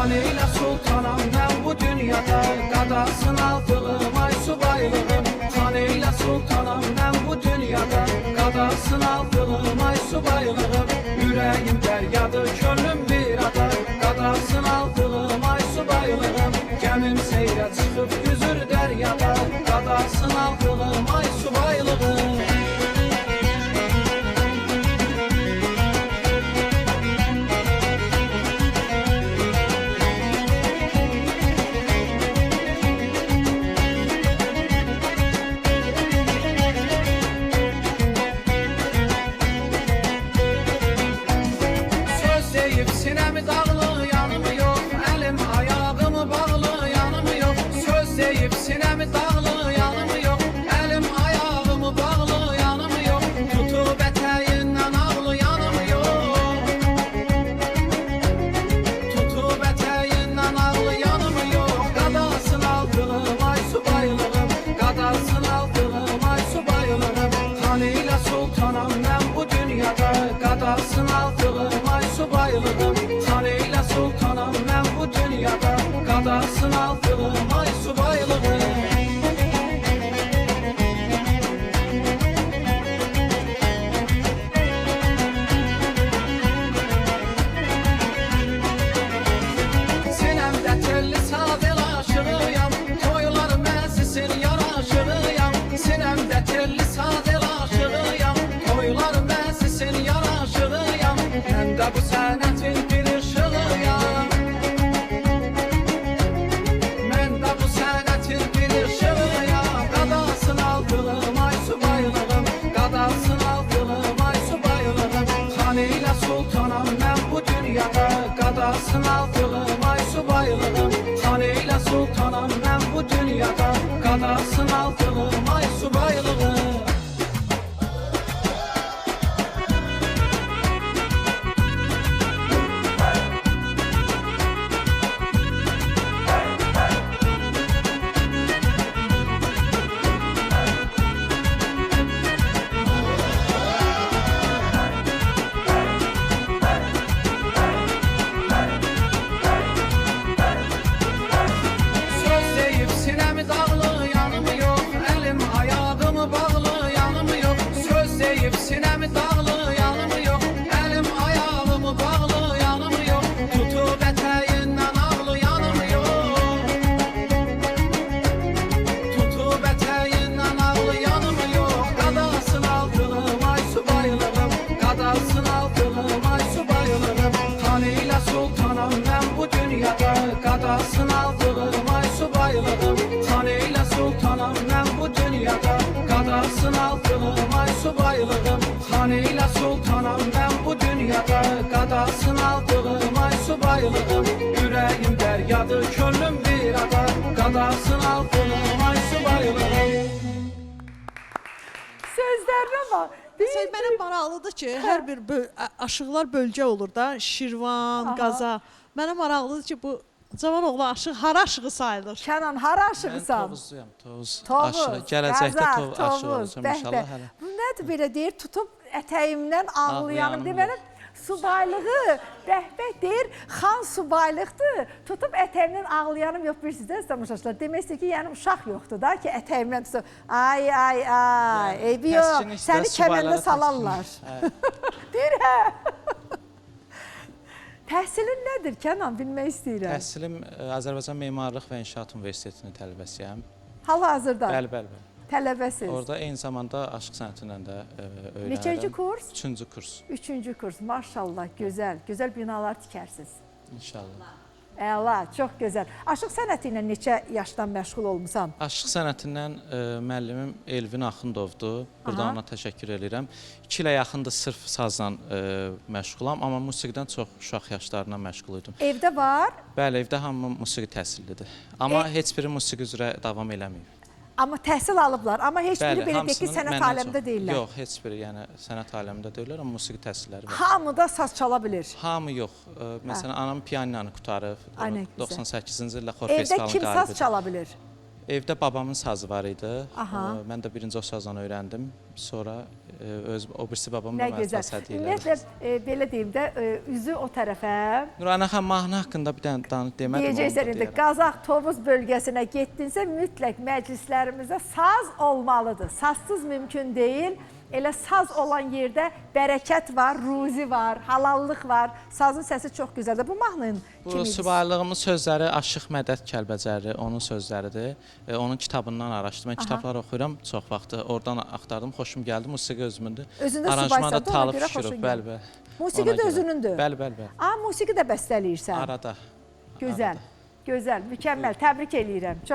Xanıyla sultanam mən bu dünyada, qadasın aldığım ay subaylığım. Xanıyla sultanam mən bu dünyada, qadasın aldığım ay subaylığım. Ürəyim dəryadır, könlüm bir ada, qadasın aldığım ay subaylığım. Gəmim seyrə çıxıb güzür dəryada, qadasın aldığım ay subaylığım. Sinəmi dağlı, yanımı yox, əlim ayağımı bağlı, yanımı yox. Söz deyib sinəmi dağlı, yanımı yox, əlim ayağımı bağlı, yanımı yox. Tutub ətəyindən ağlı, yanımı yox. Tutub ətəyindən ağlı, yanımı yox. Qadasın aldığım ay subaylığım, qadasın aldığım ay subaylığım. Xanıyla sultanam mən bu dünyada, qadasın aldığım ay subaylığım. Xanıyla sultanam mən bu dünyada, qadasın aldığım ay subaylığım. Sinəmdə telli sadel aşığıyam, toylar mənsisin yaraşığıyam. Sinəmdə telli sadel aşığıyam, toylar mənsisin yaraşığıyam. Mən də bu sənətin bir ışığıyam. Mən də bu sənətin bir ışığıyam. Qadasın aldığım ay subaylığım, qadasın aldığım ay subaylığım. Xanıyla sultanam mən bu dünyada, qadasın aldığım ay subaylığım. Xanıyla sultanam mən bu dünyada, qadasın aldığım ay subaylığım. Söz deyib sinəmi dağlı, yanımı yox, əlim ayağımı bağlı, yanımı yox. Söz deyib sinəmi dağlı, yanımı yox, əlim ayağımı bağlı, yanımı yox. Tutub ətəyindən ağlı, yanımı yox. Tutub ətəyindən ağlı, yanımı yox. Qadasın aldığım ay subaylığım, qadasın aldığım ay subaylığım. Xanıyla sultanam mən bu dünyada, qadasın aldığım ay subaylığım. Xanıyla sultanam mən bu dünyada, qadasın aldığım ay subaylığım. Xanıyla sultanam mən bu dünyada, qadasın aldığım ay subaylığım. Ürəyim dəryadır, könlüm bir ada, qadasın aldığım ay subaylığım. Sözlerine bak. Şey, mənə maraqlıdır ki, hər bir aşıqlar bölgə olur da, Şirvan, Qaza. Mənə maraqlıdır ki, bu cavan oğlan aşıq hara aşığı sayılır? Kənan, hara Mən aşığısan? Tovuzluyam, Tovuz Tovuz, aşığı. Gələcəkdə Qazax, Tovuz aşığı Tovuz, olacam bəh, inşallah bəh. hələ. Bu nədir belə deyir, tutub ətəyimdən ağlayanım. Ağlayanım Deməli, subaylığı, bəh-bəh deyir, xan subaylıqdır. Tutub ətəyimdən ağlayanım yox, bilirsiniz də Stamaşaşlar. Demək istəyir ki, yəni uşaq yoxdur da ki, ətəyimdən tutub. Ay, ay, ay, eybi yox, Təskinlikdə səni kəməndə subaylara salarlar. təskinlik. Deyir, hə. Təhsilin nədir, Kənan, bilmək istəyirəm. Təhsilim Azərbaycan Memarlıq və İnşaat Universitetinin tələbəsiyəm. Hal-hazırda Bəli, bəli, bəli. tələbəsiz. Orada eyni zamanda aşıq sənətindən də öyrənirəm. Neçənci kurs? 3-cü kurs. Üçüncü kurs, maşallah, gözəl. Gözəl binalar tikərsiniz. İnşallah. Əla, çox gözəl. Aşıq sənəti ilə neçə yaşdan məşğul olmusan? Aşıq sənətindən müəllimim Elvin Axundovdur. Burada Aha. ona təşəkkür edirəm. 2 ilə yaxındır sırf sazla məşğulam, amma musiqidən çox uşaq yaşlarından məşğul idim. Evdə var, Bəli, evdə hamı musiqi təhsillidir. Amma heç biri musiqi üzrə davam eləməyib. amma təhsil alıblar. Amma heç biri belə deyək ki, hamısının sənət məndən aləmində çox- deyirlər. Yox, heç biri, yəni sənət aləmində deyirlər, amma musiqi təhsilləri var. Hamı da saz çala bilir. Hamı yox. Məsələn, anam pianinanı qutarıb. Ay, nə gözəl. 98-ci ildə xor Evdə festivalının kim saz qalibidir. çala bilir? Evdə babamın sazı var idi. Aha. Mən də birinci o sazla öyrəndim. sonra öz o birisi babam Nə mənə gözəl. əsas hədiyyə elədi. Ümumiyyətlə belə deyim də, üzü o tərəfə Nurayna xanım mahnı haqqında bir dənə demədim. deyəcəksən indi Qazax Tovuz bölgəsinə getdinsə mütləq məclislərimizdə saz olmalıdır. Sazsız mümkün deyil. Elə saz olan yerdə bərəkət var, ruzi var, halallıq var. Sazın səsi çox gözəldir. Bu mahnının Bu kimi idi? subaylığımın sözləri Aşıq Mədət Kəlbəcəri, onun sözləridir. Onun kitabından araşdırdım. Mən kitablar oxuyuram çox vaxtı. Oradan axtardım, xoşum gəldi. Musiqi özümündür. Özündə Aranjmanda subaysan da ona Talib görə Şükürov. xoşun Bəli, gəlir. bəli. Musiqi Ona də görə. özünündür. Bəli, bəli, bəli. Musiqi də bəstələyirsən. Arada. Gözəl, gözəl, mükəmməl. Təbrik eləyirəm. Çox